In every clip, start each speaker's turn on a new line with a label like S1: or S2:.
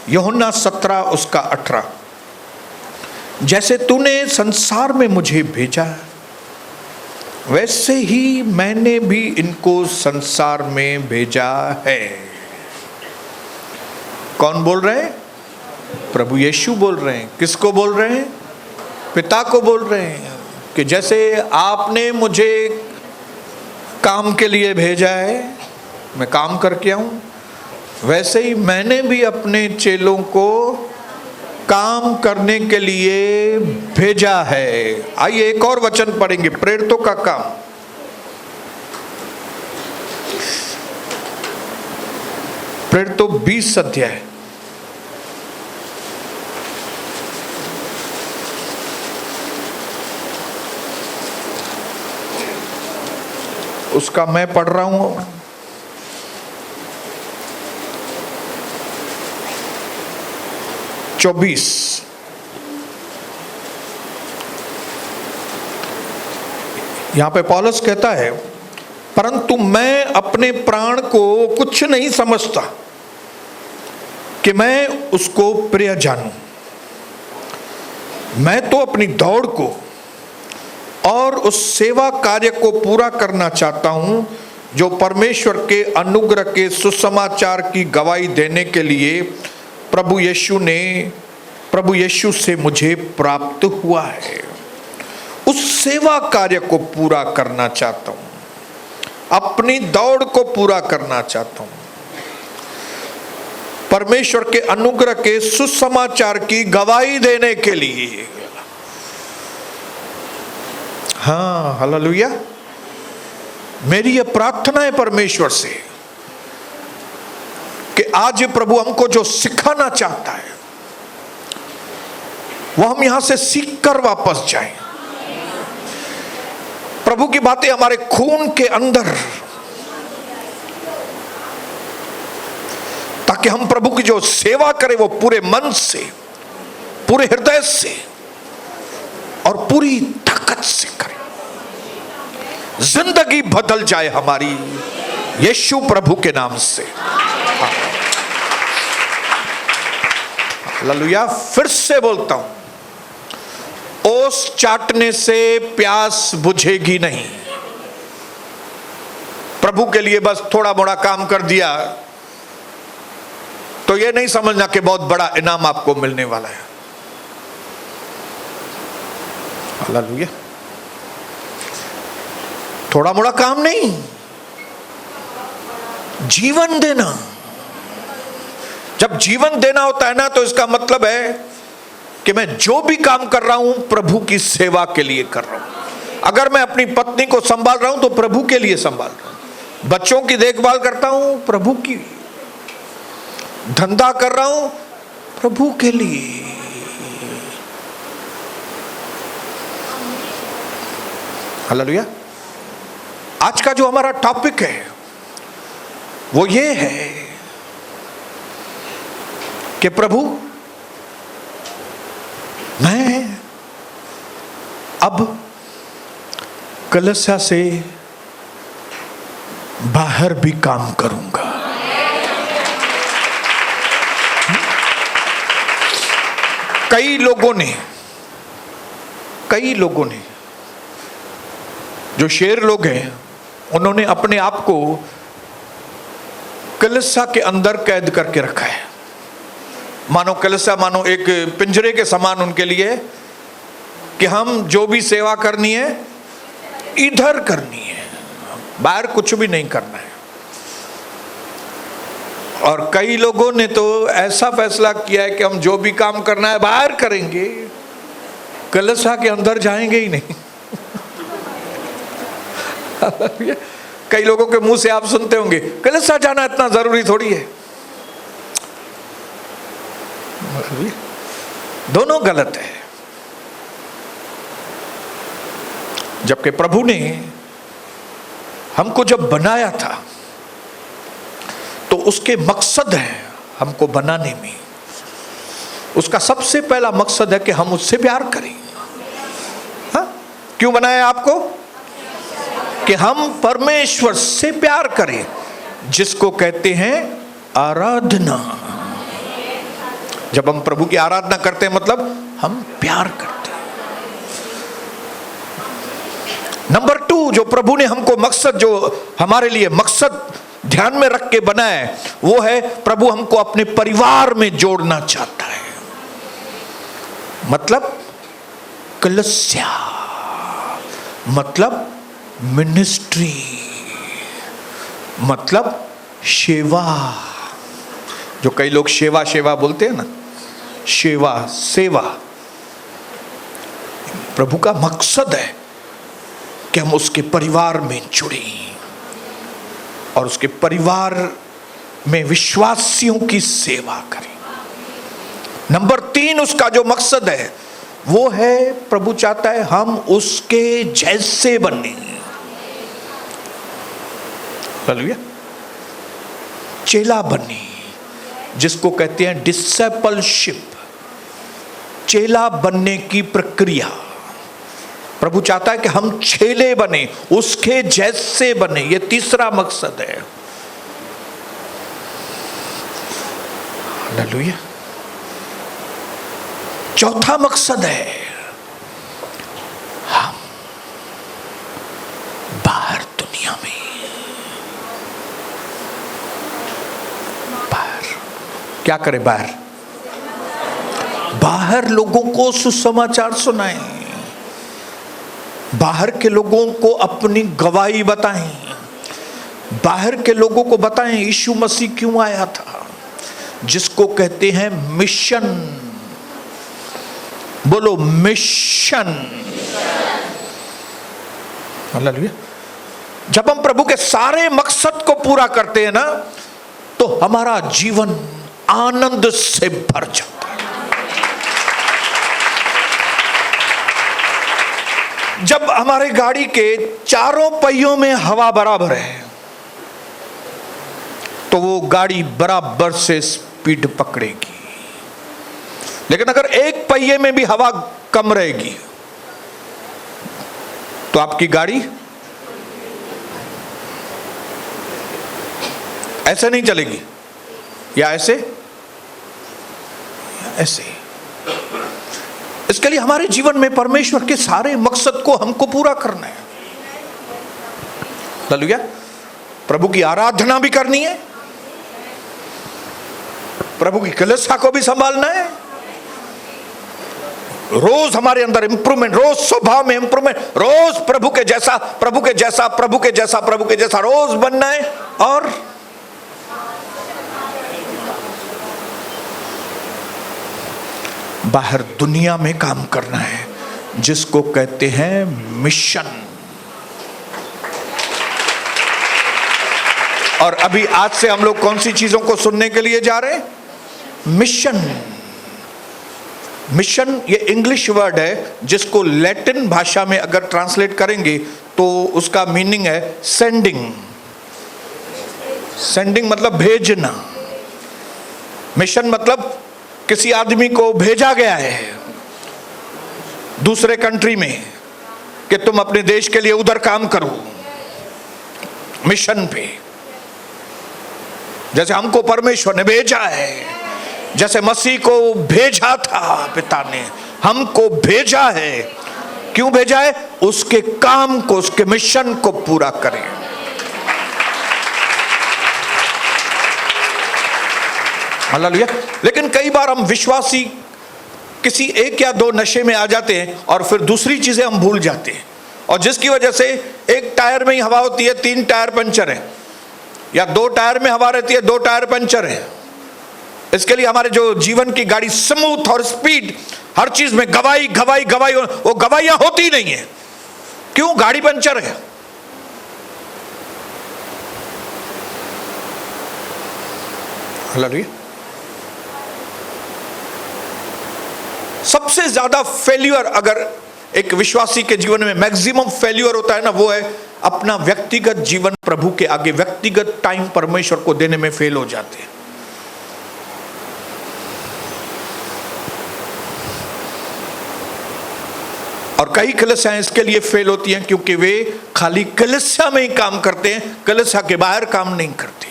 S1: यूहन्ना 17 उसका 18, जैसे तूने संसार में मुझे भेजा वैसे ही मैंने भी इनको संसार में भेजा है। कौन बोल रहे हैं? प्रभु यीशु बोल रहे हैं। किसको बोल रहे हैं? पिता को बोल रहे हैं कि जैसे आपने मुझे काम के लिए भेजा है, मैं काम करके आऊं, वैसे ही मैंने भी अपने चेलों को काम करने के लिए भेजा है। आइए एक और वचन पढ़ेंगे, प्रेरितों का काम। प्रेरितों 20 अध्याय, उसका मैं पढ़ रहा हूं 24। यहां पे पौलुस कहता है, परंतु मैं अपने प्राण को कुछ नहीं समझता कि मैं उसको प्रिय जानूं। मैं तो अपनी दौड़ को और उस सेवा कार्य को पूरा करना चाहता हूं जो परमेश्वर के अनुग्रह के सुसमाचार की गवाही देने के लिए प्रभु यीशु से मुझे प्राप्त हुआ है। उस सेवा कार्य को पूरा करना चाहता हूं, अपनी दौड़ को पूरा करना चाहता हूं, परमेश्वर के अनुग्रह के सुसमाचार की गवाही देने के लिए। हाँ, हालेलुया। मेरी यह प्रार्थना है परमेश्वर से कि आज प्रभु हमको जो सिखाना चाहता है वो हम यहां से सीख कर वापस जाएं। प्रभु की बातें हमारे खून के अंदर, ताकि हम प्रभु की जो सेवा करें वो पूरे मन से, पूरे हृदय से और पूरी ताकत से करें। जिंदगी बदल जाए हमारी यीशु प्रभु के नाम से। हालेलुया। फिर से बोलता हूं, ओस चाटने से प्यास बुझेगी नहीं। प्रभु के लिए बस थोड़ा मोड़ा काम कर दिया तो ये नहीं समझना कि बहुत बड़ा इनाम आपको मिलने वाला है। हालेलुया। थोड़ा मोड़ा काम नहीं, जीवन देना। जब जीवन देना होता है ना, तो इसका मतलब है कि मैं जो भी काम कर रहा हूं प्रभु की सेवा के लिए कर रहा हूं। अगर मैं अपनी पत्नी को संभाल रहा हूं तो प्रभु के लिए संभाल रहा हूं, बच्चों की देखभाल करता हूं प्रभु की, धंधा कर रहा हूं प्रभु के लिए। हालेलुया। आज का जो हमारा टॉपिक है वो ये है कि प्रभु, मैं अब कलीसिया से बाहर भी काम करूंगा। कई लोगों ने जो शेर लोग हैं, उन्होंने अपने आप को कलीसिया के अंदर कैद करके रखा है। मानो कलीसिया मानो एक पिंजरे के समान उनके लिए, कि हम जो भी सेवा करनी है इधर करनी है, बाहर कुछ भी नहीं करना है। और कई लोगों ने तो ऐसा फैसला किया है कि हम जो भी काम करना है बाहर करेंगे, कलीसिया के अंदर जाएंगे ही नहीं। कई लोगों के मुंह से आप सुनते होंगे, कलीसिया जाना इतना जरूरी थोड़ी है। दोनों गलत है। जबकि प्रभु ने हमको जब बनाया था तो उसके मकसद है हमको बनाने में। उसका सबसे पहला मकसद है कि हम उससे प्यार करें। हाँ? क्यों बनाया आपको? कि हम परमेश्वर से प्यार करें, जिसको कहते हैं आराधना। जब हम प्रभु की आराधना करते हैं मतलब हम प्यार करते हैं। नंबर 2, जो प्रभु ने हमको मकसद, जो हमारे लिए मकसद ध्यान में रख के बनाया है, वो है प्रभु हमको अपने परिवार में जोड़ना चाहता है। मतलब कलीसिया, मतलब मिनिस्ट्री, मतलब सेवा। जो कई लोग सेवा सेवा बोलते हैं ना, सेवा सेवा, प्रभु का मकसद है कि हम उसके परिवार में जुड़े और उसके परिवार में विश्वासियों की सेवा करें। नंबर 3, उसका जो मकसद है वो है, प्रभु चाहता है हम उसके जैसे बने। हालेलुया। चेला बने, जिसको कहते हैं डिसिपलशिप, चेला बनने की प्रक्रिया। प्रभु चाहता है कि हम चेले बने, उसके जैसे बने। ये तीसरा मकसद है। हालेलुया। चौथा मकसद है हम बाहर दुनिया में, बाहर क्या करें? बाहर लोगों को सुसमाचार सुनाएं, बाहर के लोगों को अपनी गवाही बताएं, बाहर के लोगों को बताएं यीशु मसीह क्यों आया था, जिसको कहते हैं मिशन। बोलो मिशन। हालेलुया। जब हम प्रभु के सारे मकसद को पूरा करते हैं ना, तो हमारा जीवन आनंद से भर जाता है। जब हमारे गाड़ी के चारों पहियों में हवा बराबर है, तो वो गाड़ी बराबर से स्पीड पकड़ेगी। लेकिन अगर एक पहिए में भी हवा कम रहेगी, तो आपकी गाड़ी ऐसे नहीं चलेगी, या ऐसे ऐसे। इसके लिए हमारे जीवन में परमेश्वर के सारे मकसद को हमको पूरा करना है। हालेलुया। प्रभु की आराधना भी करनी है, प्रभु की कलीसिया को भी संभालना है। रोज हमारे अंदर इंप्रूवमेंट, रोज स्वभाव में इंप्रूवमेंट, रोज प्रभु के जैसा, प्रभु के जैसा, प्रभु के जैसा, प्रभु के जैसा रोज बनना है। और बाहर दुनिया में काम करना है, जिसको कहते हैं मिशन। और अभी आज से हम लोग कौन सी चीजों को सुनने के लिए जा रहे हैं? मिशन। मिशन ये इंग्लिश वर्ड है, जिसको लैटिन भाषा में अगर ट्रांसलेट करेंगे तो उसका मीनिंग है सेंडिंग। सेंडिंग मतलब भेजना। मिशन मतलब किसी आदमी को भेजा गया है दूसरे कंट्री में कि तुम अपने देश के लिए उधर काम करो, मिशन पे। जैसे हमको परमेश्वर ने भेजा है, जैसे मसीह को भेजा था पिता ने, हमको भेजा है। क्यों भेजा है? उसके काम को, उसके मिशन को पूरा करें। हालेलुया। लेकिन कई बार हम विश्वासी किसी एक या दो नशे में आ जाते हैं और फिर दूसरी चीजें हम भूल जाते हैं, और जिसकी वजह से एक टायर में ही हवा होती है, 3 टायर पंचर है, या 2 टायर में हवा रहती है, 2 टायर पंचर है। इसके लिए हमारे जो जीवन की गाड़ी स्मूथ और स्पीड, हर चीज में गवाही गवाही गवाही, वो गवाहियां होती नहीं है। क्यों? गाड़ी पंचर है। हालेलुया। सबसे ज्यादा फेल्यूर अगर एक विश्वासी के जीवन में मैक्सिमम फेल्यूर होता है ना, वो है अपना व्यक्तिगत जीवन प्रभु के आगे, व्यक्तिगत टाइम परमेश्वर को देने में फेल हो जाते हैं। और कई कलीसियाएं इसके लिए फेल होती हैं क्योंकि वे खाली कलीसिया में ही काम करते हैं, कलीसिया के बाहर काम नहीं करते,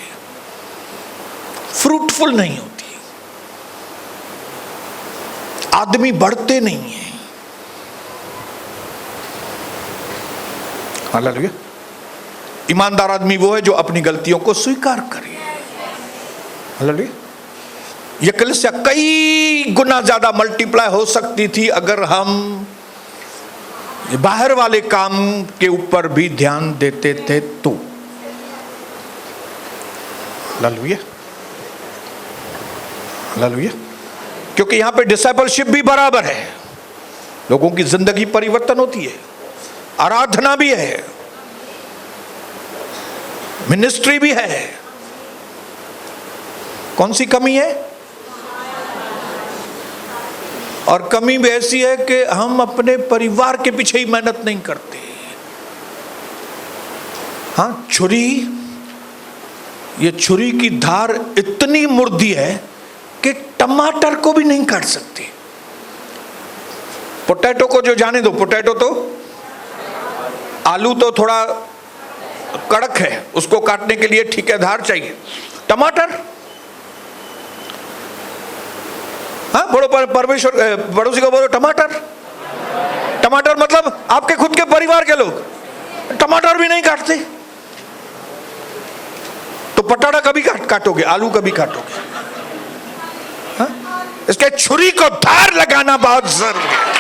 S1: फ्रूटफुल नहीं होती। आदमी बढ़ते नहीं है। हालेलुया। ईमानदार आदमी वो है जो अपनी गलतियों को स्वीकार करे। हालेलुया। ये कलीसिया कई गुना ज्यादा मल्टीप्लाई हो सकती थी अगर हम बाहर वाले काम के ऊपर भी ध्यान देते थे तो। हालेलुया। हालेलुया। क्योंकि यहां पे डिसाइपलशिप भी बराबर है, लोगों की जिंदगी परिवर्तन होती है, आराधना भी है, मिनिस्ट्री भी है। कौन सी कमी है? और कमी भी ऐसी है कि हम अपने परिवार के पीछे ही मेहनत नहीं करते। हाँ, ये छुरी की धार इतनी मुर्दी है कि टमाटर को भी नहीं काट सकती। पोटैटो को जो जाने दो, पोटैटो तो, आलू तो थोड़ा कड़क है, उसको काटने के लिए ठेकेदार चाहिए। टमाटर, हाँ, बोलो परमेश्वर, पड़ोसी को बोलो टमाटर। टमाटर मतलब आपके खुद के परिवार के लोग टमाटर भी नहीं काटते, तो पटाटा कभी काटोगे, आलू कभी काटोगे? हाँ? इसके छुरी को धार लगाना बहुत जरूरी है।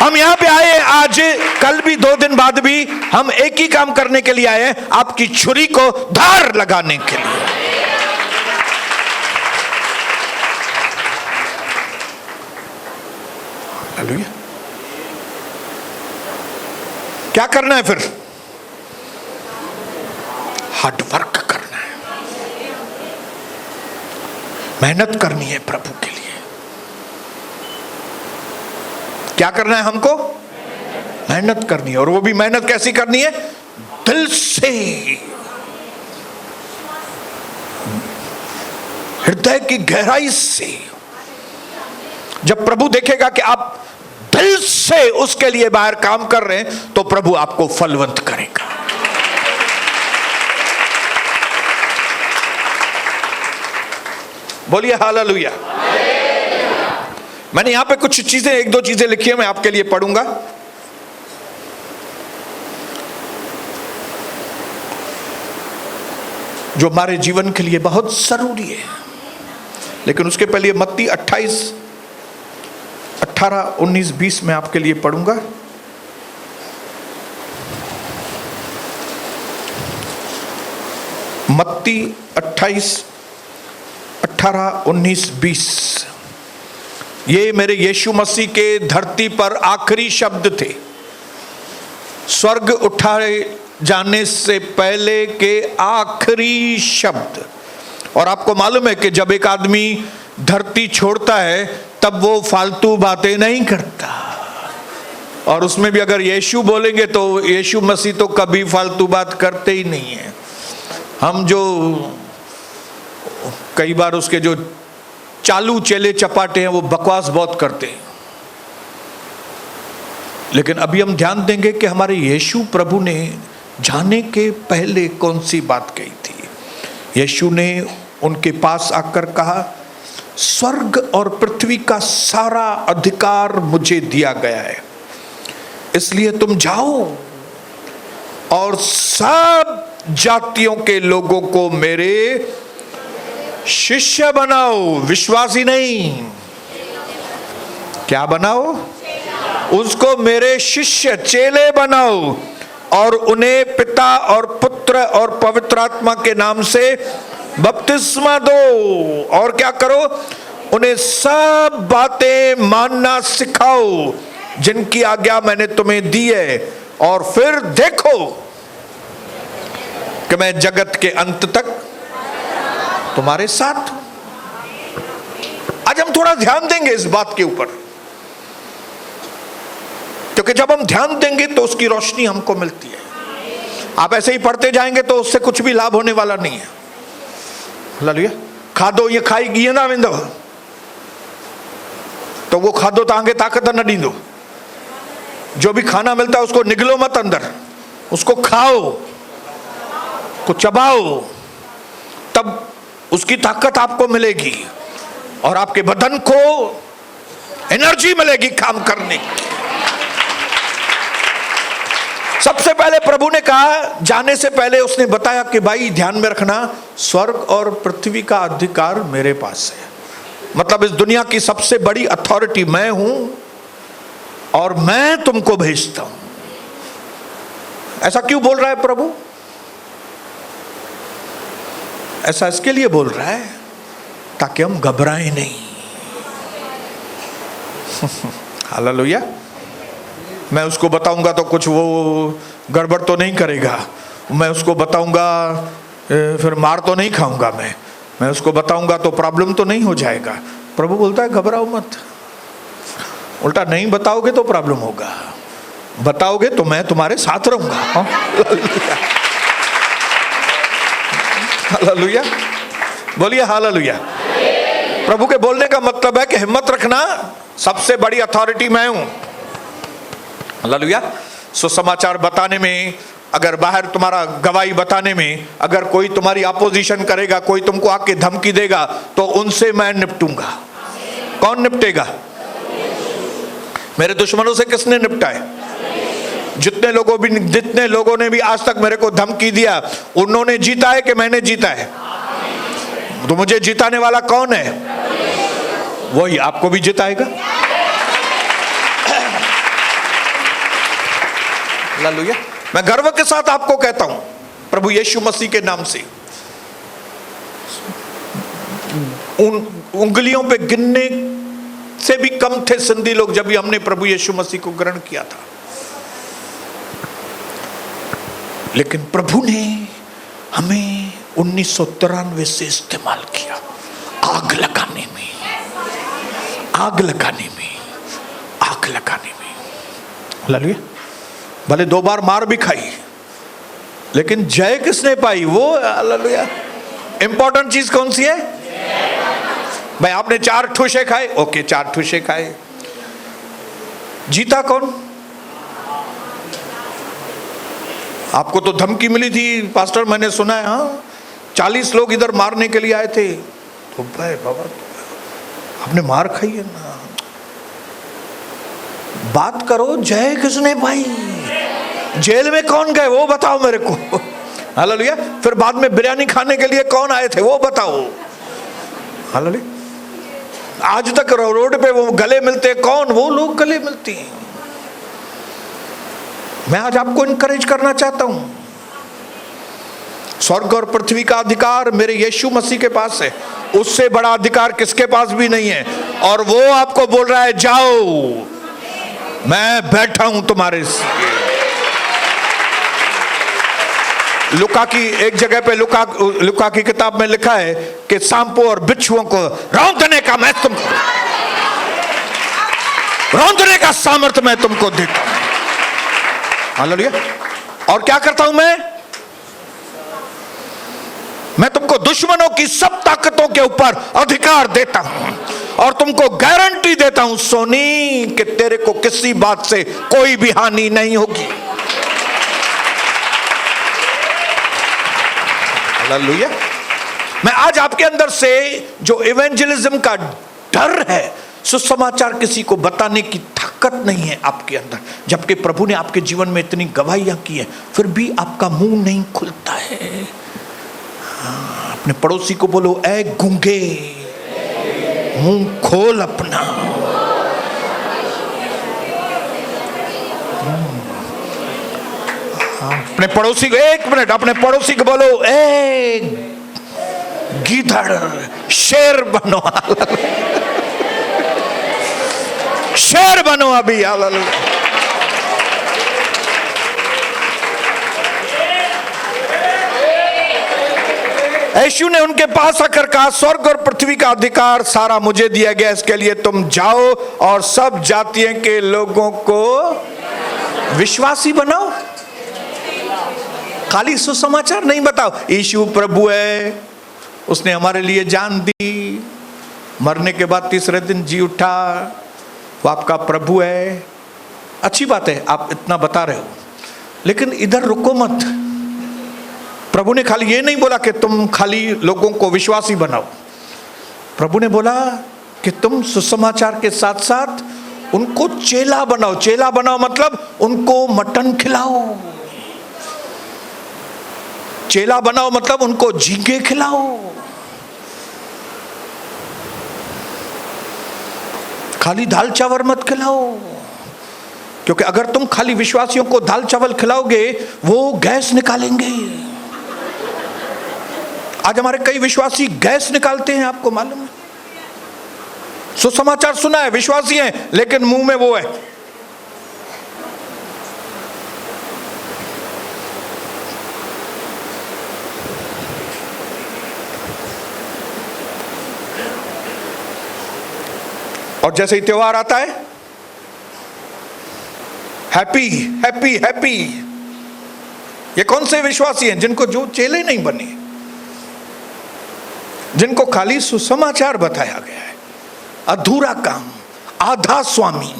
S1: हम यहां पे आए आज, कल भी, 2 दिन बाद भी हम एक ही काम करने के लिए आए, आपकी छुरी को धार लगाने के लिए। हालेलुया। क्या करना है फिर? हार्ड वर्क करना है, मेहनत करनी है प्रभु के लिए। क्या करना है हमको? मेहनत करनी है। और वो भी मेहनत कैसी करनी है? दिल से, हृदय की गहराई से। जब प्रभु देखेगा कि आप दिल से उसके लिए बाहर काम कर रहे हैं, तो प्रभु आपको फलवंत करेगा। बोलिए हालेलुया। मैंने यहां पे कुछ चीजें, 1-2 चीजें लिखी है, मैं आपके लिए पढ़ूंगा। जो हमारे जीवन के लिए बहुत जरूरी है। लेकिन उसके पहले मत्ती 28, 18, 19, 20 में आपके लिए पढ़ूंगा। मत्ती 28, 18, 19, 20। ये मेरे यीशु मसीह के धरती पर आखिरी शब्द थे, स्वर्ग उठाए जाने से पहले के आखिरी शब्द। और आपको मालूम है कि जब एक आदमी धरती छोड़ता है तब वो फालतू बातें नहीं करता। और उसमें भी अगर यीशु बोलेंगे तो यीशु मसीह तो कभी फालतू बात करते ही नहीं है। हम जो कई बार उसके जो चालू चेले चपाटे हैं वो बकवास बहुत करते हैं। लेकिन अभी हम ध्यान देंगे कि हमारे यीशु प्रभु ने जाने के पहले कौन सी बात कही थी। यीशु ने उनके पास आकर कहा, स्वर्ग और पृथ्वी का सारा अधिकार मुझे दिया गया है, इसलिए तुम जाओ और सब जातियों के लोगों को मेरे शिष्य बनाओ। विश्वासी नहीं, क्या बनाओ? उसको मेरे शिष्य, चेले बनाओ, और उन्हें पिता और पुत्र और पवित्र आत्मा के नाम से बपतिस्मा दो। और क्या करो? उन्हें सब बातें मानना सिखाओ जिनकी आज्ञा मैंने तुम्हें दी है, और फिर देखो कि मैं जगत के अंत तक तुम्हारे साथ हूं। आज हम थोड़ा ध्यान देंगे इस बात के ऊपर, क्योंकि जब हम ध्यान देंगे तो उसकी रोशनी हमको मिलती है। आप ऐसे ही पढ़ते जाएंगे तो उससे कुछ भी लाभ होने वाला नहीं है। हालेलुया। खाधो ये खाई गींदा वेंदो तो वो खाधो तव्हांखे ताकत न ॾींदो। जो भी खाना मिलता है उसको निगलो मत अंदर, उसको खाओ, को चबाओ, तब उसकी ताकत आपको मिलेगी और आपके बदन को एनर्जी मिलेगी काम करने की। सबसे पहले प्रभु ने कहा, जाने से पहले उसने बताया कि भाई ध्यान में रखना, स्वर्ग और पृथ्वी का अधिकार मेरे पास है। मतलब इस दुनिया की सबसे बड़ी अथॉरिटी मैं हूं और मैं तुमको भेजता हूं। ऐसा क्यों बोल रहा है प्रभु? ऐसा इसके लिए बोल रहा है ताकि हम घबराएं नहीं। हालेलुया। मैं उसको बताऊंगा तो कुछ वो गड़बड़ तो नहीं करेगा, मैं उसको बताऊंगा फिर मार तो नहीं खाऊंगा, मैं उसको बताऊंगा तो प्रॉब्लम तो नहीं हो जाएगा। प्रभु बोलता है घबराओ मत, उल्टा नहीं बताओगे तो प्रॉब्लम होगा, बताओगे तो मैं तुम्हारे साथ रहूंगा। हालेलुया, बोलिए हालेलुया। प्रभु के बोलने का मतलब है कि हिम्मत रखना, सबसे बड़ी अथॉरिटी मैं हूं। हालेलुया। सुसमाचार बताने में, अगर बाहर तुम्हारा गवाही बताने में अगर कोई तुम्हारी अपोजिशन करेगा, कोई तुमको आके धमकी देगा, तो उनसे मैं निपटूंगा। कौन निपटेगा? मेरे दुश्मनों से किसने निपटा है? जितने लोगों ने भी आज तक मेरे को धमकी दिया, उन्होंने जीता है कि मैंने जीता है? तो मुझे जिताने वाला कौन है? वही आपको भी जिताएगा। हालेलुया। मैं गर्व के साथ आपको कहता हूं, प्रभु यीशु मसीह के नाम से, उन उंगलियों पे गिनने से भी कम थे सिंधी लोग जब भी हमने प्रभु यीशु मसीह को ग्रहण किया था। लेकिन प्रभु ने हमें 1993 से इस्तेमाल किया, आग लगाने में, आग लगाने में, आग लगाने में। हालेलुया। भले 2 बार मार भी खाई, लेकिन जय किसने पाई? वो। हालेलुया। इंपॉर्टेंट चीज कौन सी है भाई? आपने 4 ठूसे खाए, ओके 4 ठूसे खाए, जीता कौन? आपको तो धमकी मिली थी, पास्टर मैंने सुना है, हाँ 40 लोग इधर मारने के लिए आए थे। तो भाई बाबा आपने मार खाई है ना, बात करो, जय किसने पाई? जेल में कौन गए वो बताओ मेरे को। हालेलुया। फिर बाद में बिरयानी खाने के लिए कौन आए थे वो बताओ। हालेलुया। आज तक रोड पे वो गले मिलते कौन? वो लोग गले मिलते हैं। मैं आज आपको इनकरेज करना चाहता हूं, स्वर्ग और पृथ्वी का अधिकार मेरे यीशु मसीह के पास है, उससे बड़ा अधिकार किसके पास भी नहीं है। और वो आपको बोल रहा है जाओ, मैं बैठा हूं तुम्हारे साथ। लुका की एक जगह पे, लुका की किताब में लिखा है कि सांपों और बिच्छुओं को रौंदने का मैं तुमको, रौंदने का सामर्थ्य मैं तुमको देता हूं। हालेलुया। और क्या करता हूं मैं तुमको दुश्मनों की सब ताकतों के ऊपर अधिकार देता हूं, और तुमको गारंटी देता हूं सोनी कि तेरे को किसी बात से कोई भी हानि नहीं होगी। हालेलुया। मैं आज आपके अंदर से जो इवेंजलिज्म का डर है, सुसमाचार किसी को बताने की ताकत नहीं है आपके अंदर, जबकि प्रभु ने आपके जीवन में इतनी गवाहियां की है, फिर भी आपका मुंह नहीं खुलता है। अपने पड़ोसी को बोलो, ऐ गूंगे मुंह खोल अपना। अपने पड़ोसी को, 1 मिनट, अपने पड़ोसी को बोलो, ए गीदड़ शेर बनो, शेर बनो अभी। हालेलुया। यीशु ने उनके पास आकर कहा, स्वर्ग और पृथ्वी का अधिकार सारा मुझे दिया गया, इसके लिए तुम जाओ और सब जातियों के लोगों को विश्वासी बनाओ। खाली सुसमाचार नहीं बताओ, यीशु प्रभु है, उसने हमारे लिए जान दी, मरने के बाद 3रे दिन जी उठा, वो आपका प्रभु है। अच्छी बात है आप इतना बता रहे हो, लेकिन इधर रुको मत। प्रभु ने खाली ये नहीं बोला कि तुम खाली लोगों को विश्वासी बनाओ, प्रभु ने बोला कि तुम सुसमाचार के साथ साथ उनको चेला बनाओ। चेला बनाओ मतलब उनको मटन खिलाओ। चेला बनाओ मतलब उनको झींगे खिलाओ। खाली दाल चावल मत खिलाओ, क्योंकि अगर तुम खाली विश्वासियों को दाल चावल खिलाओगे वो गैस निकालेंगे। आज हमारे कई विश्वासी गैस निकालते हैं, आपको मालूम है। सुसमाचार सुना है, विश्वासी हैं, लेकिन मुंह में वो है। और जैसे ही त्योहार आता है, हैप्पी हैप्पी हैप्पी। ये कौन से विश्वासी हैं जिनको जो चेले नहीं बने, जिनको खाली सुसमाचार बताया गया है, अधूरा काम, आधा स्वामी।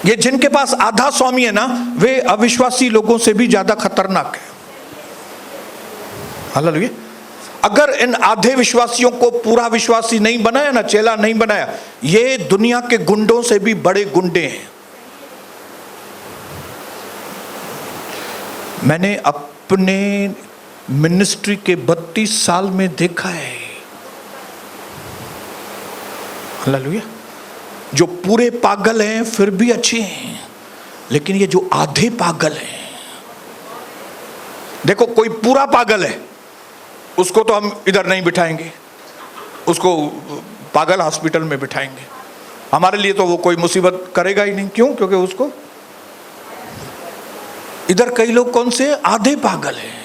S1: ये जिनके पास आधा स्वामी है ना, वे अविश्वासी लोगों से भी ज्यादा खतरनाक है। हालेलुया। अगर इन आधे विश्वासियों को पूरा विश्वासी नहीं बनाया ना, चेला नहीं बनाया, ये दुनिया के गुंडों से भी बड़े गुंडे हैं। मैंने अपने मिनिस्ट्री के 32 साल में देखा है, हालेलुया, जो पूरे पागल हैं फिर भी अच्छे हैं, लेकिन ये जो आधे पागल हैं। देखो, कोई पूरा पागल है, उसको तो हम इधर नहीं बिठाएंगे, उसको पागल हॉस्पिटल में बिठाएंगे। हमारे लिए तो वो कोई मुसीबत करेगा ही नहीं। क्यों? क्योंकि उसको इधर कई लोग कौन से आधे पागल हैं।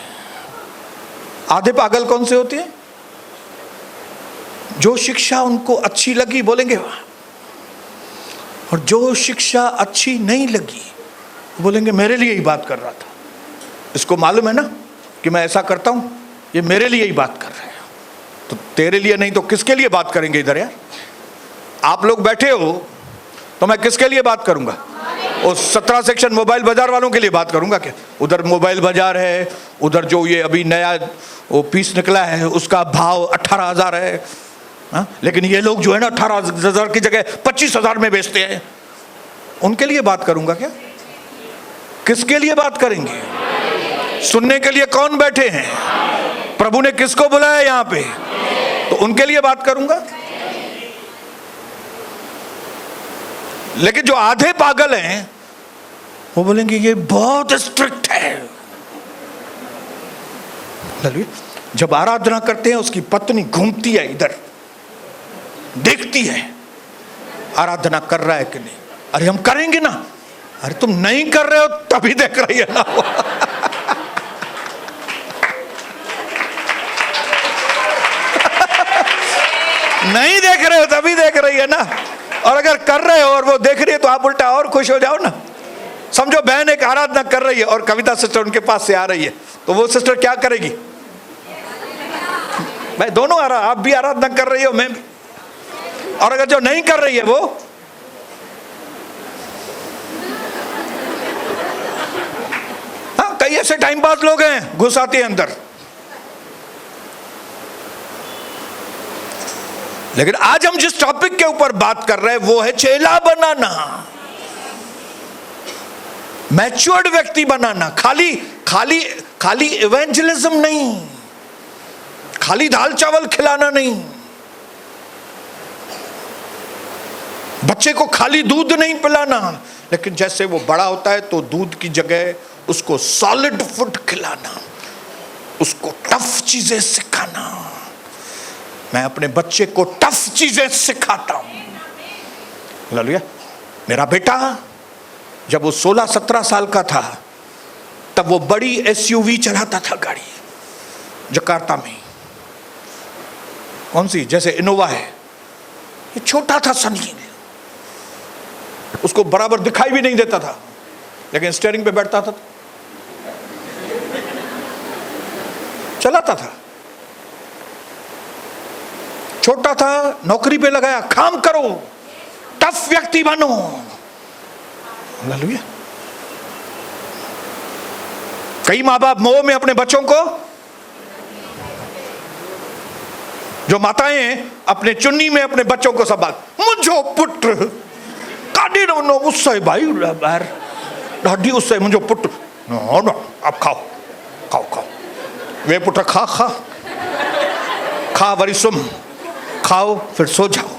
S1: आधे पागल कौन से होते हैं? जो शिक्षा उनको अच्छी लगी बोलेंगे वाह, और जो शिक्षा अच्छी नहीं लगी बोलेंगे मेरे लिए ही बात कर रहा था। इसको मालूम है ना कि मैं ऐसा करता हूं, ये मेरे लिए ही बात कर रहे हैं। तो तेरे लिए नहीं तो किसके लिए बात करेंगे इधर यार? आप लोग बैठे हो तो मैं किसके लिए बात करूंगा? और 17 सेक्शन मोबाइल बाजार वालों के लिए बात करूंगा क्या? उधर मोबाइल बाजार है, उधर जो ये अभी नया वो पीस निकला है उसका भाव 18,000 है। हा? लेकिन ये लोग जो है ना 18,000 की जगह 25,000 में बेचते हैं। उनके लिए बात करूंगा क्या? किसके लिए बात करेंगे? सुनने के लिए कौन बैठे हैं? प्रभु ने किसको बुलाया यहाँ पे? तो उनके लिए बात करूंगा। लेकिन जो आधे पागल हैं वो बोलेंगे ये बहुत स्ट्रिक्ट है। जब आराधना करते हैं उसकी पत्नी घूमती है इधर, देखती है आराधना कर रहा है कि नहीं। अरे हम करेंगे ना। अरे तुम नहीं कर रहे हो तभी देख रही है ना वो। नहीं देख रहे हो तभी देख रही है ना। और अगर कर रहे हो और वो देख रही है तो आप उल्टा और खुश हो जाओ ना। समझो बहन एक आराधना कर रही है और कविता सिस्टर उनके पास से आ रही है, तो वो सिस्टर क्या करेगी? भाई दोनों आप भी आराधना कर रही हो, मैं भी। और अगर जो नहीं कर रही है वो हाँ, कई ऐसे टाइम पास लोग हैं घुस आते हैं अंदर। लेकिन आज हम जिस टॉपिक के ऊपर बात कर रहे हैं वो है चेला बनाना, मैच्योर्ड व्यक्ति बनाना। खाली खाली खाली इवेंजलिज्म नहीं, खाली दाल चावल खिलाना नहीं, बच्चे को खाली दूध नहीं पिलाना, लेकिन जैसे वो बड़ा होता है तो दूध की जगह उसको सॉलिड फूड खिलाना, उसको टफ चीजें सिखाना। मैं अपने बच्चे को टफ चीजें सिखाता हूं। हालेलुया। मेरा बेटा जब वो 16-17 साल का था तब वो बड़ी एसयूवी चलाता था, गाड़ी जकार्ता में। कौन सी? जैसे इनोवा है। ये छोटा था सनी, उसको बराबर दिखाई भी नहीं देता था, लेकिन स्टीयरिंग पे बैठता था, चलाता था। छोटा था, नौकरी पे लगाया, काम करो, टफ व्यक्ति बनो। हालेलुया। कई माँ बाप मोह में अपने बच्चों को जो माताएं अपने चुन्नी में अपने बच्चों को सब मुझो पुत्र काटी नो उससे भाई बाहर ढाडी उससे मुझो पुत्र नो अब खाओ खाओ खाओ वे पुत्र खा खा खा वरी सुम खाओ फिर सो जाओ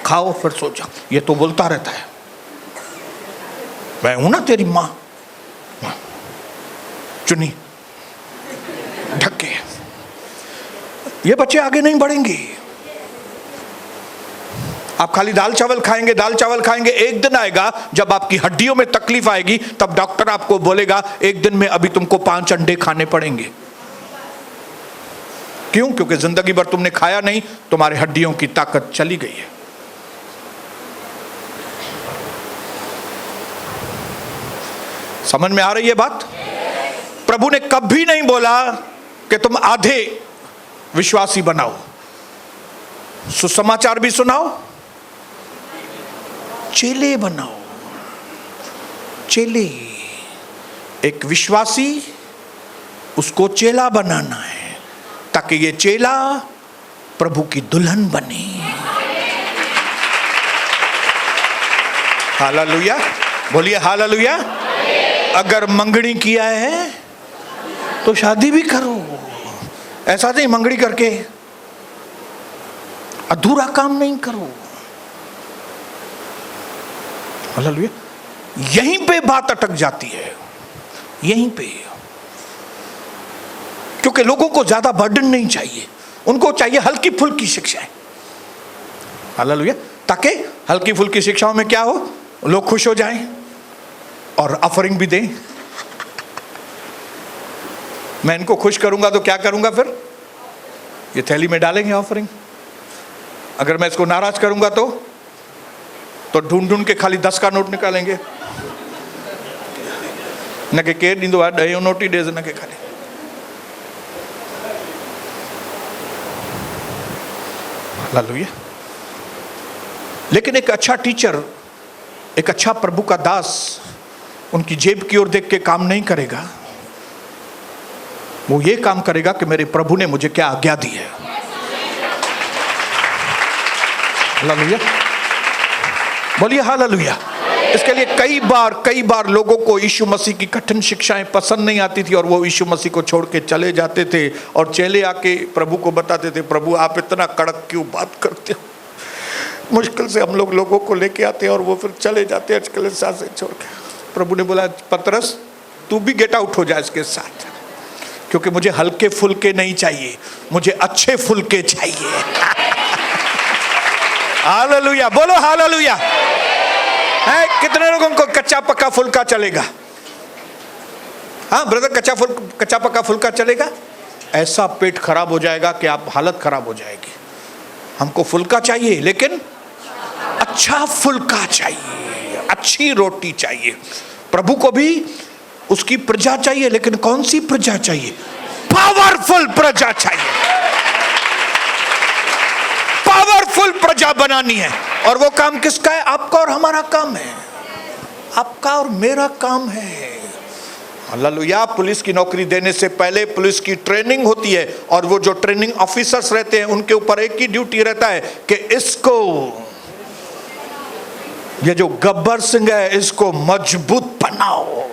S1: खाओ फिर सो जाओ। ये तो बोलता रहता है मैं हूं ना तेरी मां। चुन्नी ढक के ये बच्चे आगे नहीं बढ़ेंगे। आप खाली दाल चावल खाएंगे दाल चावल खाएंगे, एक दिन आएगा जब आपकी हड्डियों में तकलीफ आएगी, तब डॉक्टर आपको बोलेगा एक दिन में अभी तुमको 5 अंडे खाने पड़ेंगे। क्यों? क्योंकि जिंदगी भर तुमने खाया नहीं, तुम्हारे हड्डियों की ताकत चली गई है। समझ में आ रही है बात? प्रभु ने कभी नहीं बोला कि तुम आधे विश्वासी बनाओ, सुसमाचार भी सुनाओ, चेले बनाओ। चेले, एक विश्वासी उसको चेला बनाना है ताकि ये चेला प्रभु की दुल्हन बने। हालेलुया, बोलिए हालेलुया। अगर मंगनी किया है तो शादी भी करो, ऐसा नहीं मंगनी करके अधूरा काम नहीं करो। हालेलुया। यहीं पे बात अटक जाती है, यहीं पे, क्योंकि लोगों को ज्यादा बर्डन नहीं चाहिए, उनको चाहिए हल्की फुल्की शिक्षाएं। हालेलुया। ताकि हल्की फुल्की शिक्षाओं में क्या हो, लोग खुश हो जाएं और ऑफरिंग भी दें। मैं इनको खुश करूंगा तो क्या करूंगा, फिर ये थैली में डालेंगे ऑफरिंग। अगर मैं इसको नाराज करूंगा तो ढूंढ ढूंढ के खाली 10 का नोट निकालेंगे, न के केर ॾींदो आहे 10 नोट ही ॾेस न के खाली। हालेलुया। लेकिन एक अच्छा टीचर, एक अच्छा प्रभु का दास उनकी जेब की ओर देख के काम नहीं करेगा, वो ये काम करेगा कि मेरे प्रभु ने मुझे क्या आज्ञा दी है। हालेलुया, बोलिए हालेलुया। इसके लिए कई बार लोगों को यीशु मसीह की कठिन शिक्षाएं पसंद नहीं आती थी और वो यीशु मसीह को छोड़ के चले जाते थे, और चेले आके प्रभु को बताते थे, प्रभु आप इतना कड़क क्यों बात करते हो, मुश्किल से हम लोगों को लेके आते हैं और वो फिर चले जाते हैं कलीसिया से छोड़ के। प्रभु ने बोला पतरस तू भी गेट आउट हो जाए इसके साथ, क्योंकि मुझे हल्के फुल्के नहीं चाहिए, मुझे अच्छे फुल्के चाहिए। हालेलुया, बोलो हालेलुया। है कितने लोगों को कच्चा पक्का फुल्का चलेगा? हाँ ब्रदर, कच्चा पक्का फुल्का चलेगा? ऐसा पेट खराब हो जाएगा कि आप हालत खराब हो जाएगी। हमको फुल्का चाहिए, लेकिन अच्छा फुल्का चाहिए, अच्छी रोटी चाहिए। प्रभु को भी उसकी प्रजा चाहिए, लेकिन कौन सी प्रजा चाहिए? पावरफुल प्रजा चाहिए। पावरफुल प्रजा बनानी है, और वो काम किसका है? आपका और हमारा काम है, आपका और मेरा काम है। हालेलुया। पुलिस की नौकरी देने से पहले पुलिस की ट्रेनिंग होती है, और वो जो ट्रेनिंग ऑफिसर्स रहते हैं उनके ऊपर एक ही ड्यूटी रहता है कि इसको, ये जो गब्बर सिंह है इसको मजबूत बनाओ।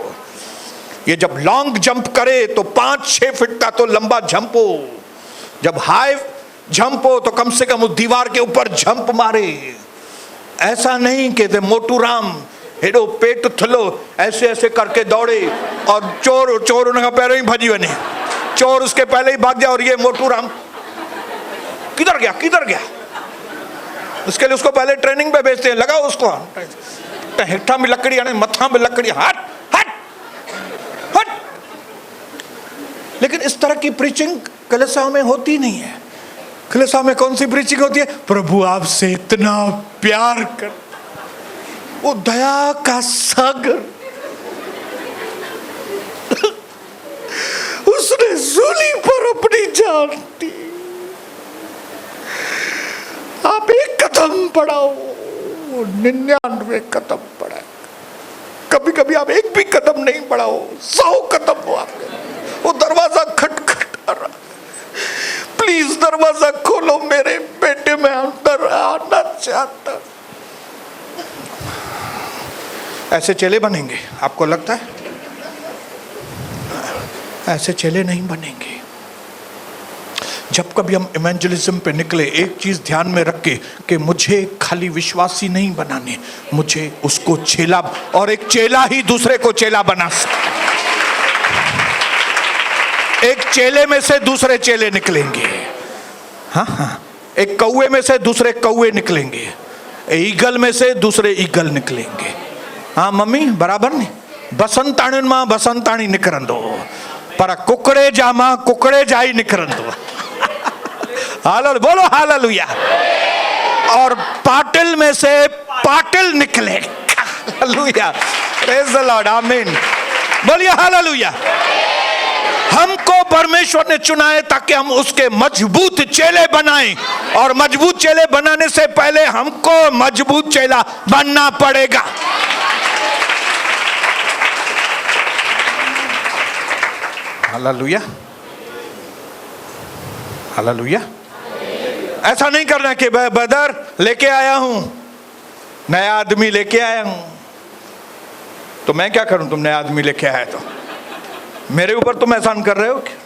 S1: ये जब लॉन्ग जंप करे तो 5-6 फीट का तो लंबा जंप हो, जब हाई जंप हो तो कम से कम उस दीवार के ऊपर जंप मारे। ऐसा नहीं कि मोटू राम हेडो पेट थलो ऐसे ऐसे करके दौड़े और चोर उनका पैरों ही भजी बने, चोर उसके पहले ही भाग जाए और ये मोटू राम किधर गया। उसके लिए उसको पहले ट्रेनिंग पे भेजते हैं, लगाओ उसको हेठा में लकड़ी आने मथा में लकड़ी, हट। लेकिन इस तरह की प्रीचिंग कलीसिया में होती नहीं है। कलीसिया में कौन सी प्रीचिंग होती है? प्रभु आपसे इतना प्यार कर, वो दया का सागर, उसने सूली पर अपनी जान दी। आप एक कदम बढ़ाओ, 99 कदम बढ़ाए। कभी कभी आप एक भी कदम नहीं बढ़ाओ, 100 कदम हो आपके, वो दरवाजा खटखटा रहा, प्लीज दरवाजा खोलो, मेरे बेटे में अंदर आना चाहता। ऐसे चेले बनेंगे? आपको लगता है? ऐसे चेले नहीं बनेंगे। जब कभी हम इवेंजलिज्म पे निकले, एक चीज ध्यान में रख के कि मुझे खाली विश्वासी नहीं बनाने, मुझे उसको चेला, और एक चेला ही दूसरे को चेला बना सकता। एक चेले में से दूसरे चेले निकलेंगे। हाँ, एक कौवे में से दूसरे कौवे निकलेंगे, ईगल में से दूसरे ईगल निकलेंगे। हाँ मम्मी, बराबर नहीं? बसंताणी मां बसंताणी निकरंदो, पर कुकड़े जा मां कुकड़े जा ही निकरंदो। हालेलुया, बोलो हालेलुया। और पाटिल में से पाटिल निकले। हालेलुया, प्रेज द लॉर्ड, आमीन। बोलिए हालेलुया। हमको परमेश्वर ने चुना है ताकि हम उसके मजबूत चेले बनाएं, और मजबूत चेले बनाने से पहले हमको मजबूत चेला बनना पड़ेगा। Hallelujah, hallelujah. ऐसा नहीं करना कि ब्रदर लेके आया हूं, नया आदमी लेके आया हूं, तो मैं क्या करूं? तुम नया आदमी लेके आए तो मेरे ऊपर तुम एहसान कर रहे हो क्या?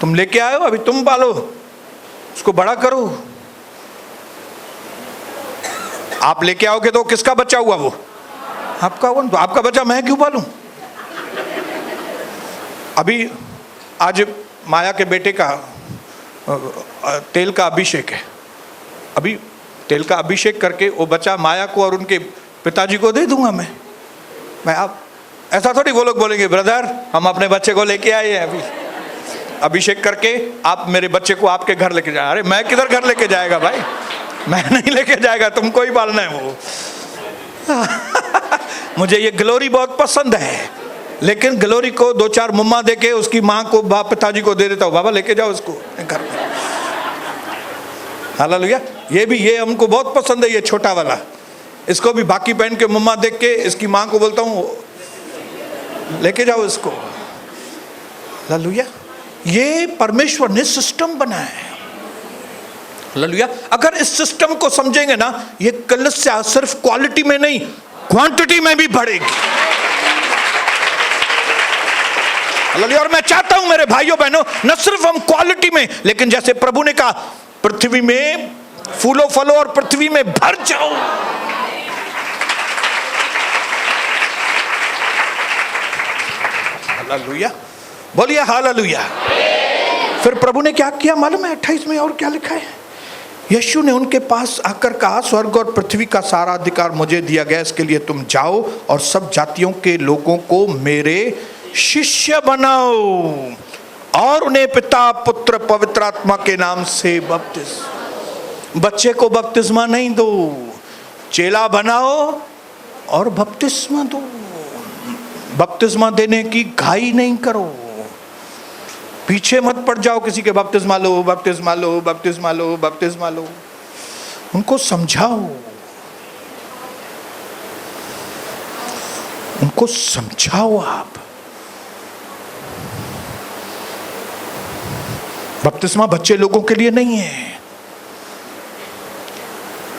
S1: तुम लेके आए हो, अभी तुम पालो, उसको बड़ा करो। आप लेके आओगे तो किसका बच्चा हुआ? वो आपका हुआ। तो आपका बच्चा मैं क्यों पालूं? अभी आज माया के बेटे का तेल का अभिषेक है। अभी तेल का अभिषेक करके वो बच्चा माया को और उनके पिताजी को दे दूंगा मैं। आप ऐसा थोड़ी वो लोग बोलेंगे, ब्रदर हम अपने बच्चे को लेके आए हैं, अभी अभिषेक करके आप मेरे बच्चे को आपके घर लेके जाए। अरे मैं किधर घर लेके जाएगा भाई, मैं नहीं लेके जाएगा, तुमको ही पालना है वो। मुझे ये ग्लोरी बहुत पसंद है, लेकिन ग्लोरी को 2-4 मुम्मा देके उसकी माँ को बाप पिताजी को दे देता हूँ, बाबा लेके जाओ उसको घर में। हालेलुया। ये हमको बहुत पसंद है, ये छोटा वाला। इसको भी बाकी पहन के मुम्मा देख के इसकी माँ को बोलता हूँ लेके जाओ इसको। हालेलुया। ये परमेश्वर ने सिस्टम बनाया है। हालेलुया। अगर इस सिस्टम को समझेंगे ना, ये कलीसिया सिर्फ क्वालिटी में नहीं क्वांटिटी में भी बढ़ेगी। हालेलुया। और मैं चाहता हूं मेरे भाइयों बहनों, न सिर्फ हम क्वालिटी में, लेकिन जैसे प्रभु ने कहा पृथ्वी में फूलो फलो और पृथ्वी में भर जाओ। हालेलुया, बोलिए हालेलुया। फिर प्रभु ने क्या किया मालूम है? 28 में और क्या लिखा है? यीशु ने उनके पास आकर कहा, स्वर्ग और पृथ्वी का सारा अधिकार मुझे दिया गया, इसके लिए तुम जाओ और सब जातियों के लोगों को मेरे शिष्य बनाओ और उन्हें पिता पुत्र पवित्र आत्मा के नाम से बपतिस्मा। बच्चे को बपतिस्मा नहीं दो, चेला बनाओ और बपतिस्मा दो। बपतिस्मा देने की घाई नहीं करो, पीछे मत पड़ जाओ किसी के बपतिस्मा लो बपतिस्मा लो बपतिस्मा लो बपतिस्मा लो। उनको समझाओ, उनको समझाओ। आप बपतिस्मा बच्चे लोगों के लिए नहीं है।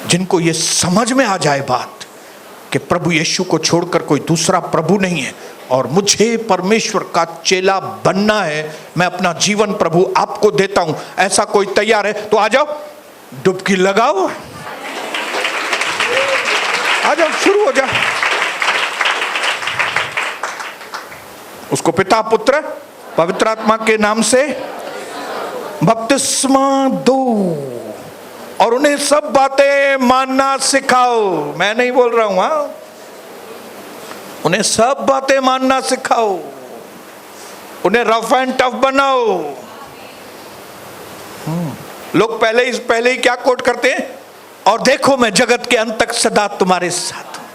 S1: जिनको ये समझ में आ जाए बात कि प्रभु यीशु को छोड़कर कोई दूसरा प्रभु नहीं है और मुझे परमेश्वर का चेला बनना है, मैं अपना जीवन प्रभु आपको देता हूं, ऐसा कोई तैयार है तो आ जाओ, डुबकी लगाओ, आ जाओ, शुरू हो जाओ। उसको पिता पुत्र पवित्र आत्मा के नाम से बपतिस्मा दो और उन्हें सब बातें मानना सिखाओ। मैं नहीं बोल रहा हूं, हाँ, उन्हें सब बातें मानना सिखाओ, उन्हें रफ एंड टफ बनाओ। लोग पहले ही क्या कोट करते हैं? और देखो मैं जगत के अंत तक सदा तुम्हारे साथ हूं।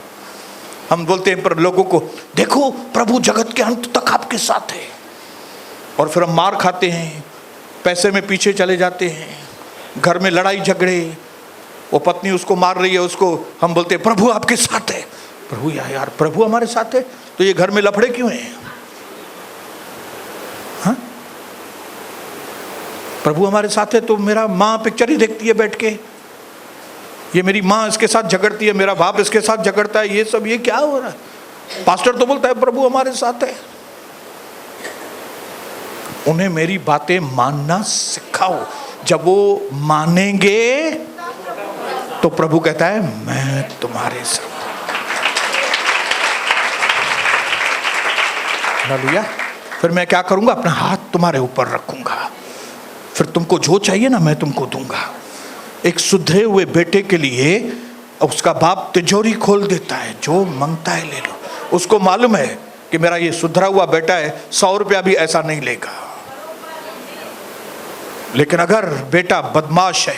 S1: हम बोलते हैं पर लोगों को, देखो प्रभु जगत के अंत तक आपके साथ है, और फिर हम मार खाते हैं, पैसे में पीछे चले जाते हैं, घर में लड़ाई झगड़े, वो पत्नी उसको मार रही है, उसको हम बोलते हैं प्रभु आपके साथ है। प्रभु यार प्रभु हमारे साथ है तो ये घर में लफड़े क्यों हैं? हाँ? प्रभु हमारे साथ है तो मेरा माँ पिक्चर ही देखती है बैठ के, ये मेरी माँ इसके साथ झगड़ती है, मेरा बाप इसके साथ झगड़ता है, ये सब ये क्या हो रहा है। पास्टर तो बोलता है प्रभु हमारे साथ है। उन्हें मेरी बातें मानना सिखाओ, जब वो मानेंगे तो प्रभु कहता है मैं तुम्हारे साथ। हालेलुया। फिर मैं क्या करूंगा, अपना हाथ तुम्हारे ऊपर रखूंगा, फिर तुमको जो चाहिए ना मैं तुमको दूंगा। एक सुधरे हुए बेटे के लिए उसका बाप तिजोरी खोल देता है, जो मांगता है ले लो। उसको मालूम है कि मेरा ये सुधरा हुआ बेटा है, 100 रुपया भी ऐसा नहीं लेगा। लेकिन अगर बेटा बदमाश है,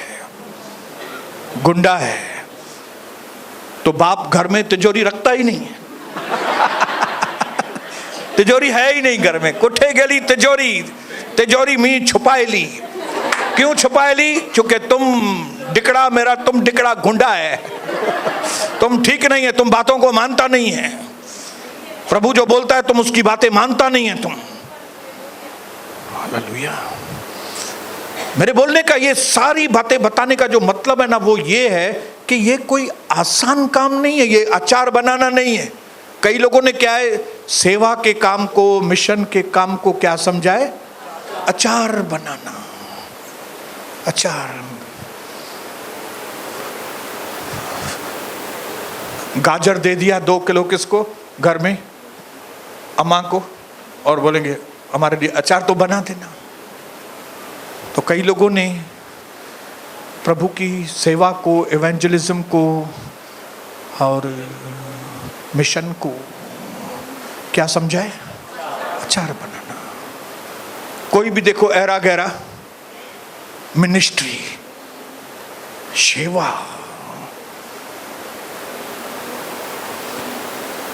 S1: गुंडा है, तो बाप घर में तिजोरी रखता ही नहीं है। तिजोरी है ही नहीं घर में। कुठे गेली तिजोरी, तिजोरी मी छुपाए ली। क्यों छुपाए ली? क्योंकि तुम डिकड़ा गुंडा है, तुम ठीक नहीं है, तुम बातों को मानता नहीं है। प्रभु जो बोलता है तुम उसकी बातें मानता नहीं है तुम। हालेलुया। मेरे बोलने का ये सारी बातें बताने का जो मतलब है ना, वो ये है कि ये कोई आसान काम नहीं है, ये अचार बनाना नहीं है। कई लोगों ने क्या है, सेवा के काम को, मिशन के काम को क्या समझा है? अचार बनाना। अचार। गाजर दे दिया 2 किलो किसको घर में, अम्मा को, और बोलेंगे हमारे लिए अचार तो बना देना। तो कई लोगों ने प्रभु की सेवा को, इवेंजलिज्म को और मिशन को क्या समझा है? अचार बनाना। कोई भी देखो ऐरा गहरा मिनिस्ट्री, सेवा,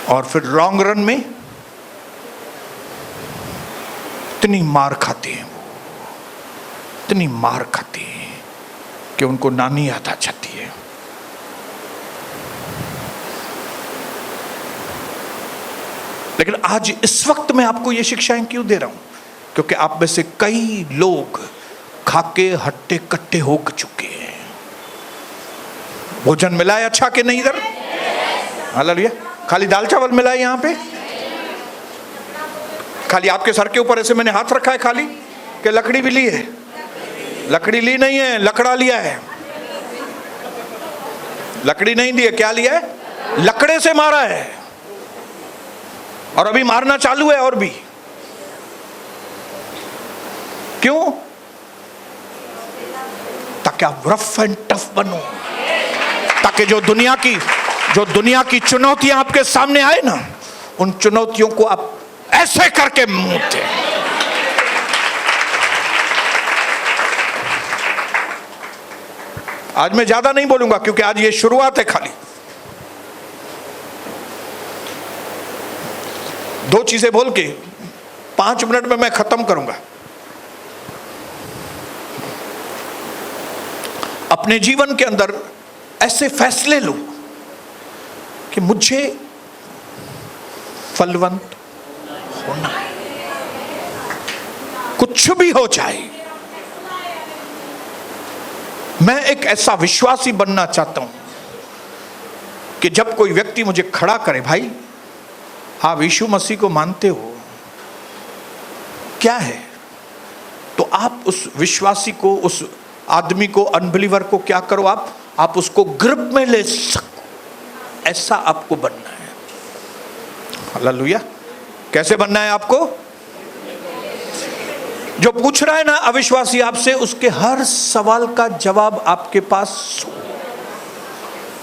S1: और फिर लॉन्ग रन में इतनी मार खाते हैं, इतनी मार खाते हैं कि उनको नानी याद आ जाती है। लेकिन आज इस वक्त मैं आपको ये शिक्षाएं क्यों दे रहा हूं? क्योंकि आप में से कई लोग खाके हट्टे कट्टे हो चुके हैं। भोजन मिला है अच्छा कि नहीं इधर? हालेलुया। खाली दाल चावल मिला है यहाँ पे? खाली आपके सर के ऊपर ऐसे मैंने हाथ रखा है खाली, कि लकड़ी भी ली है? लकड़ी ली नहीं है, लकड़ा लिया है। लकड़ी नहीं दी है, क्या लिया है? लकड़े से मारा है, और अभी मारना चालू है और भी। क्यों? ताकि आप रफ एंड टफ बनो, ताकि जो दुनिया की चुनौतियां आपके सामने आए ना, उन चुनौतियों को आप ऐसे करके मुंहते। आज मैं ज्यादा नहीं बोलूंगा क्योंकि आज ये शुरुआत है। खाली 2 चीजें बोल के 5 मिनट में मैं खत्म करूंगा। अपने जीवन के अंदर ऐसे फैसले लो कि मुझे फलवंत होना है, कुछ भी हो जाए। मैं एक ऐसा विश्वासी बनना चाहता हूं कि जब कोई व्यक्ति मुझे खड़ा करे, भाई आप यीशु मसीह को मानते हो क्या है, तो आप उस विश्वासी को, उस आदमी को, अनबिलीवर को क्या करो, आप उसको ग्रिप में ले सको। ऐसा आपको बनना है। हालेलुया। कैसे बनना है आपको? जो पूछ रहा है ना अविश्वासी आपसे, उसके हर सवाल का जवाब आपके पास हो।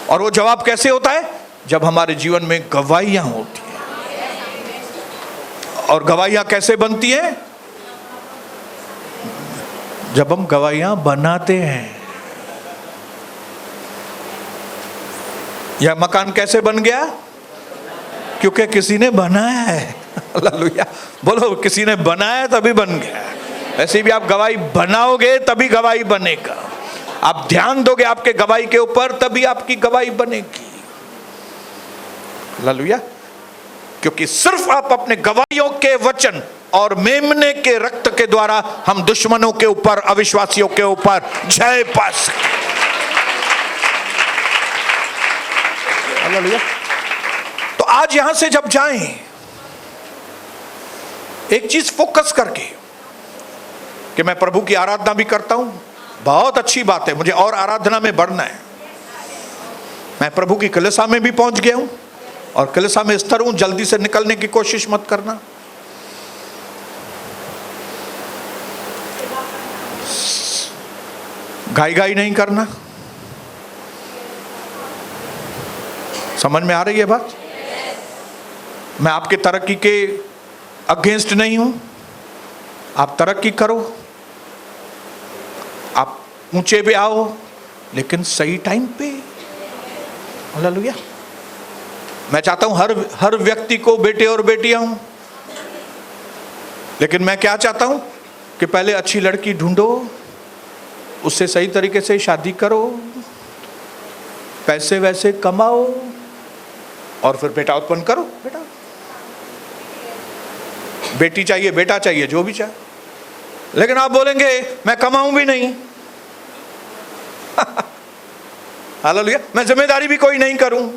S1: और वो जवाब कैसे होता है? जब हमारे जीवन में गवाहियां होती हैं। और गवाहियां कैसे बनती हैं? जब हम गवाहियां बनाते हैं। यह मकान कैसे बन गया? क्योंकि किसी ने बनाया है। हालेलुया। बोलो, किसी ने बनाया तभी बन गया। ऐसे भी आप गवाही बनाओगे तभी गवाही बनेगा। आप ध्यान दोगे आपके गवाही के ऊपर तभी आपकी गवाही बनेगी। हालेलुया। क्योंकि सिर्फ आप अपने गवाहियों के वचन और मेमने के रक्त के द्वारा हम दुश्मनों के ऊपर, अविश्वासियों के ऊपर जय पा सके। हालेलुया। तो आज यहां से जब जाएं, एक चीज फोकस करके कि मैं प्रभु की आराधना भी करता हूं, बहुत अच्छी बात है, मुझे और आराधना में बढ़ना है। मैं प्रभु की कलीसिया में भी पहुंच गया हूं और कलीसिया में स्थिर हूं, जल्दी से निकलने की कोशिश मत करना। घाई घाई नहीं करना। समझ में आ रही है बात? मैं आपके तरक्की के अगेंस्ट नहीं हूं, आप तरक्की करो, आप ऊंचे पे आओ, लेकिन सही टाइम पे। हालेलुया। मैं चाहता हूं हर व्यक्ति को बेटे और बेटियां हूं, लेकिन मैं क्या चाहता हूं कि पहले अच्छी लड़की ढूंढो, उससे सही तरीके से शादी करो, पैसे वैसे कमाओ और फिर बेटा उत्पन्न करो। बेटा, बेटी चाहिए, बेटा चाहिए, जो भी चाहे। लेकिन आप बोलेंगे मैं कमाऊं भी नहीं, हालेलुया, मैं जिम्मेदारी भी कोई नहीं करूं,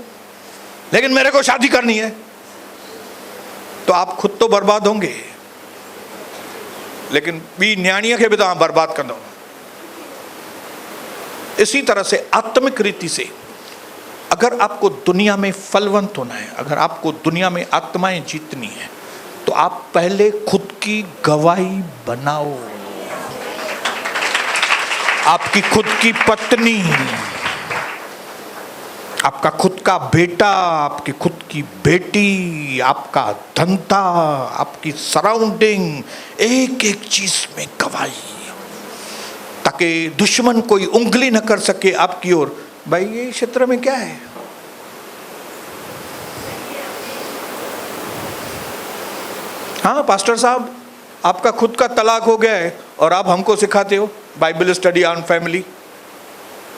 S1: लेकिन मेरे को शादी करनी है, तो आप खुद तो बर्बाद होंगे, लेकिन भी न्याणियों के भी तो आप बर्बाद कर दो। इसी तरह से आत्मिक रीति से अगर आपको दुनिया में फलवंत होना है, अगर आपको दुनिया में आत्माएं जीतनी है, तो आप पहले खुद की गवाही बनाओ। आपकी खुद की पत्नी, आपका खुद का बेटा, आपकी खुद की बेटी, आपका धंधा, आपकी सराउंडिंग, एक एक चीज में गवाही, ताकि दुश्मन कोई उंगली न कर सके आपकी ओर। भाई ये क्षेत्र में क्या है? हाँ पास्टर साहब, आपका खुद का तलाक हो गया है और आप हमको सिखाते हो बाइबल स्टडी ऑन फैमिली।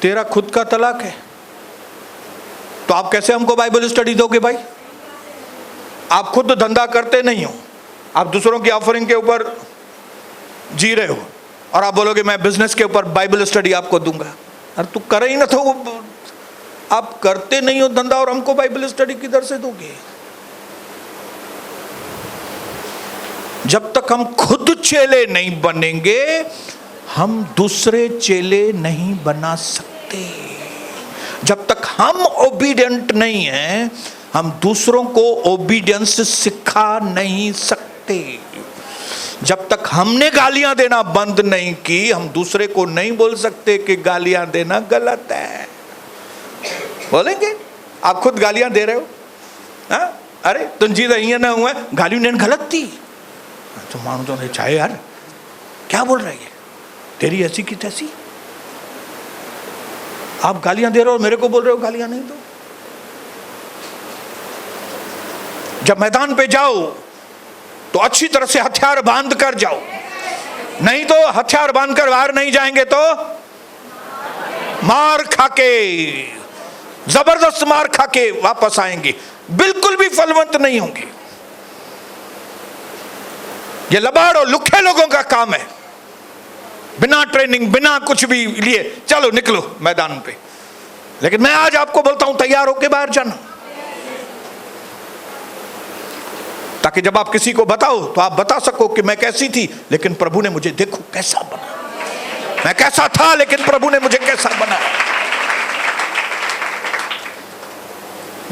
S1: तेरा खुद का तलाक है तो आप कैसे हमको बाइबल स्टडी दोगे भाई? आप खुद धंधा करते नहीं हो, आप दूसरों की ऑफरिंग के ऊपर जी रहे हो और आप बोलोगे मैं बिजनेस के ऊपर बाइबल स्टडी आपको दूंगा। अरे तू करे ही ना, तो आप करते नहीं हो धंधा और हमको बाइबल स्टडी किधर से दोगे? जब तक हम खुद चेले नहीं बनेंगे, हम दूसरे चेले नहीं बना सकते। जब तक हम ओबीडियंट नहीं हैं, हम दूसरों को ओबीडियंस सिखा नहीं सकते। जब तक हमने गालियां देना बंद नहीं की, हम दूसरे को नहीं बोल सकते कि गालियां देना गलत है। बोलेंगे आप खुद गालियां दे रहे हो, हा? अरे तुझी तो ये ना हुआ, गालियों ने गलत थी तो मानो तो नहीं चाहे यार, क्या बोल रहे हैं, तेरी ऐसी की तैसी। आप गालियां दे रहे हो और मेरे को बोल रहे हो गालियां नहीं दो। जब मैदान पे जाओ तो अच्छी तरह से हथियार बांध कर जाओ, नहीं तो हथियार बांध कर बाहर नहीं जाएंगे तो मार खाके, जबरदस्त मार खाके वापस आएंगे, बिल्कुल भी फलवंत नहीं होंगे। ये लबाड़ और लुखे लोगों का काम है, बिना ट्रेनिंग, बिना कुछ भी लिए चलो निकलो मैदान पे। लेकिन मैं आज आपको बोलता हूं तैयार होके बाहर जाना, ताकि जब आप किसी को बताओ तो आप बता सको कि मैं कैसी थी, लेकिन प्रभु ने मुझे देखो कैसा बना। मैं कैसा था लेकिन प्रभु ने मुझे कैसा बनाया।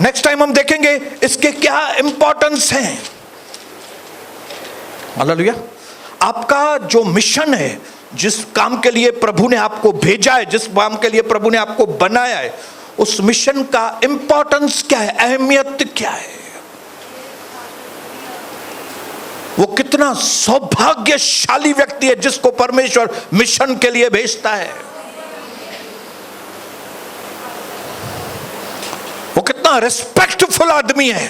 S1: नेक्स्ट टाइम हम देखेंगे इसके क्या इंपॉर्टेंस है। हालेलुया। आपका जो मिशन है, जिस काम के लिए प्रभु ने आपको भेजा है, जिस काम के लिए प्रभु ने आपको बनाया है, उस मिशन का इंपॉर्टेंस क्या है, अहमियत क्या है। वो कितना सौभाग्यशाली व्यक्ति है जिसको परमेश्वर मिशन के लिए भेजता है। वो कितना रिस्पेक्टफुल आदमी है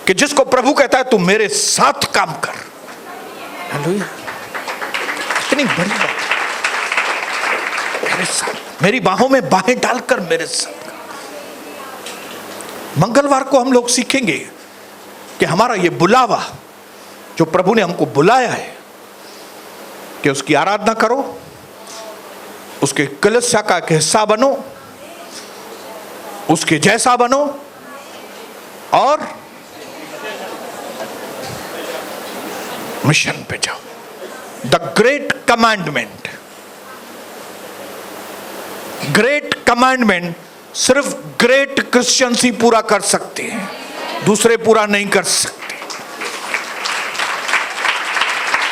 S1: कि जिसको प्रभु कहता है तू मेरे साथ काम कर। हालेलुया। कितनी बड़ी बात, मेरे साथ, मेरी बाहों में बाहें डालकर मेरे साथ। मंगलवार को हम लोग सीखेंगे कि हमारा ये बुलावा जो प्रभु ने हमको बुलाया है कि उसकी आराधना करो, उसके कलीसिया का एक हिस्सा बनो, उसके जैसा बनो और मिशन पे जाओ। The great commandment, great commandment सिर्फ ग्रेट क्रिश्चियंस ही पूरा कर सकते हैं, दूसरे पूरा नहीं कर सकते।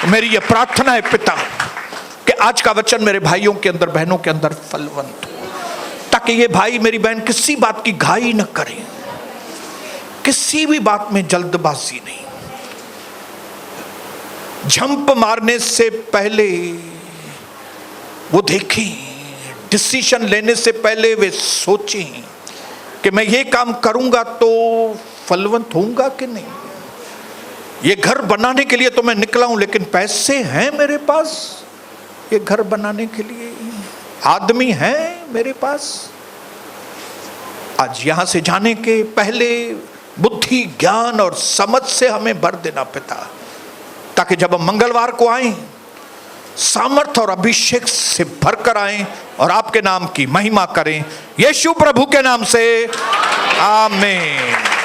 S1: मेरी यह प्रार्थना है पिता कि आज का वचन मेरे भाइयों के अंदर, बहनों के अंदर फलवंत हो, ताकि ये भाई मेरी बहन किसी बात की घाई न करें, किसी भी बात में जल्दबाजी नहीं, झंप मारने से पहले वो देखें, डिसीजन लेने से पहले वे सोचें कि मैं ये काम करूंगा तो फलवंत होऊंगा कि नहीं। ये घर बनाने के लिए तो मैं निकला हूं, लेकिन पैसे हैं मेरे पास ये घर बनाने के लिए, आदमी हैं मेरे पास। आज यहां से जाने के पहले बुद्धि, ज्ञान और समझ से हमें भर देना पिता, ताकि जब हम मंगलवार को आए सामर्थ और अभिषेक से भरकर आए और आपके नाम की महिमा करें। यीशु प्रभु के नाम से आमीन।